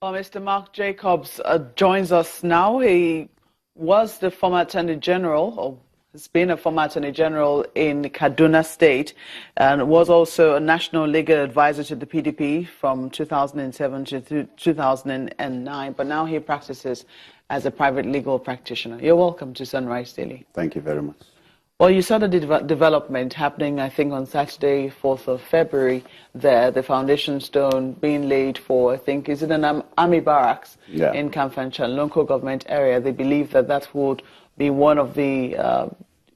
Well, Mr. Mark Jacobs joins us now. He was the former Attorney General, or has been a former Attorney General in Kaduna State, and was also a national legal advisor to the PDP from 2007 to 2009. But now he practices as a private legal practitioner. You're welcome to Sunrise Daily. Thank you very much. Well, you saw the development happening, I think, on Saturday, 4th of February, there, the foundation stone being laid for, I think, is it an army barracks in Kamfanchan, local government area. They believe that that would be one of the,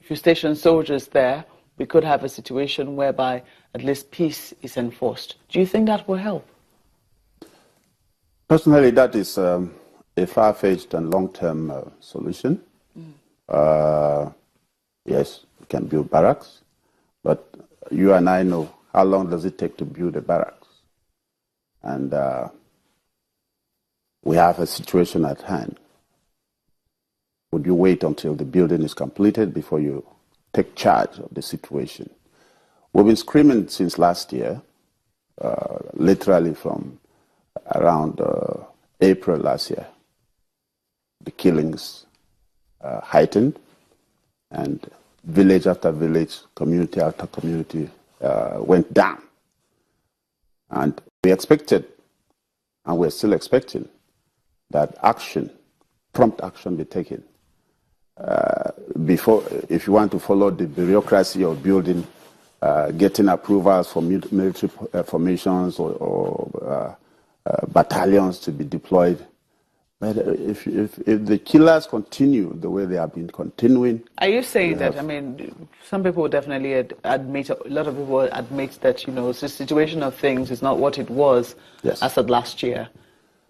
if you station soldiers there, we could have a situation whereby at least peace is enforced. Do you think that will help? Personally, that is a far-fetched and long-term solution. Yes, we can build barracks, but you and I know how long does it take to build a barracks. And we have a situation at hand. Would you wait until the building is completed before you take charge of the situation? We've been screaming since last year, literally from around April last year. The killings heightened, and village after village, community after community went down. And we expected, and we're still expecting, that action, prompt action be taken. Before, if you want to follow the bureaucracy of building, getting approvals for military formations or battalions to be deployed. But if the killers continue the way they have been continuing... Are you saying that, I mean, some people definitely admit, a lot of people admit that, you know, the situation of things is not what it was as of last year,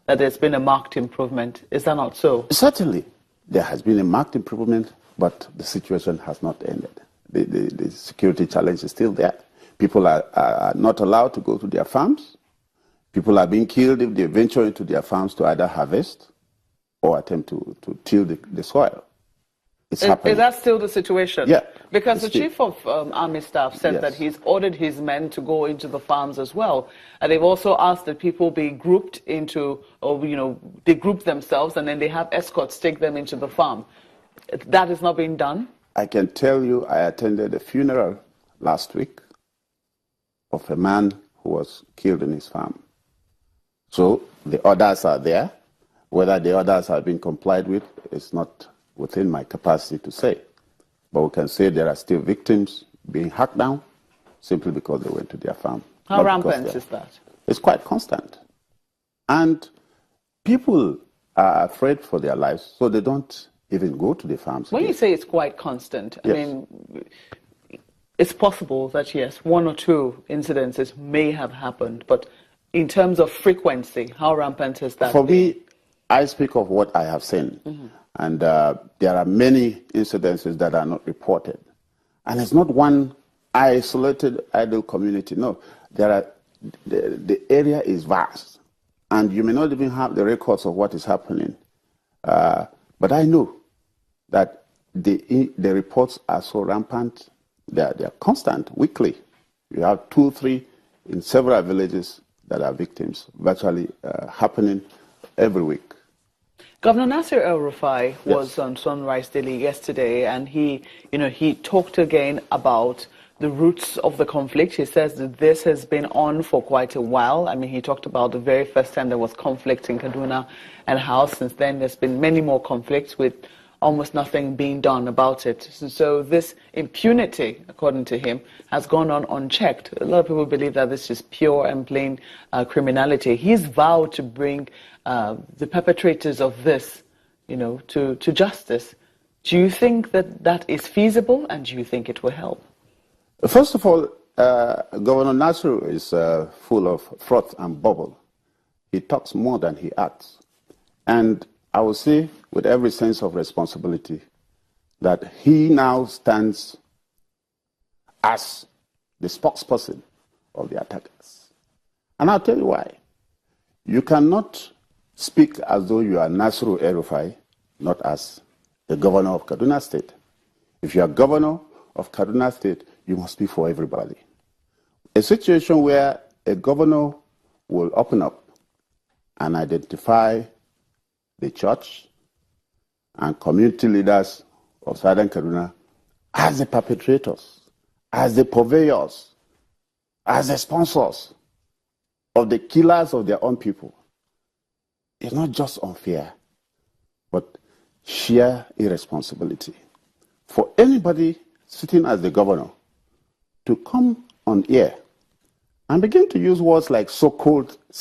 that there's been a marked improvement. Is that not so? Certainly, there has been a marked improvement, but the situation has not ended. The security challenge is still there. People are not allowed to go to their farms. People are being killed if they venture into their farms to either harvest or attempt to till the soil. It's happening. Is that still the situation? Yeah. Because the chief of army staff said that he's ordered his men to go into the farms as well. And they've also asked that people be grouped into, or, you know, they group themselves and then they have escorts take them into the farm. That is not being done? I can tell you I attended a funeral last week of a man who was killed in his farm. So the orders are there. Whether the orders have been complied with is not within my capacity to say. But we can say there are still victims being hacked down simply because they went to their farm. How rampant is that? It's quite constant. And people are afraid for their lives, so they don't even go to the farms. When you say it's quite constant, I mean, it's possible that, yes, one or two incidences may have happened, but in terms of frequency, how rampant is that? For me, I speak of what I have seen. And there are many incidences that are not reported. And it's not one isolated, idle community. No, the area is vast. And you may not even have the records of what is happening. But I know that the reports are so rampant, they're constant, weekly. You have 2, 3 in several villages that are victims, virtually happening every week. Governor Nasir El-Rufai was on Sunrise Daily yesterday, and he talked again about the roots of the conflict. He says that this has been on for quite a while. I mean, he talked about the very first time there was conflict in Kaduna and how since then there's been many more conflicts with almost nothing being done about it. So this impunity, according to him, has gone on unchecked. A lot of people believe that this is pure and plain criminality. He's vowed to bring the perpetrators of this, to justice. Do you think that that is feasible, and do you think it will help? First of all, Governor Nasir is full of froth and bubble. He talks more than he acts. And I will say, with every sense of responsibility, that he now stands as the spokesperson of the attackers. And I'll tell you why. You cannot speak as though you are Nasir El-Rufai, not as the governor of Kaduna State. If you are governor of Kaduna State, you must speak for everybody. A situation where a governor will open up and identify the church and community leaders of Southern Kaduna as the perpetrators, as the purveyors, as the sponsors of the killers of their own people. It's not just unfair, but sheer irresponsibility for anybody sitting as the governor to come on air and begin to use words like so-called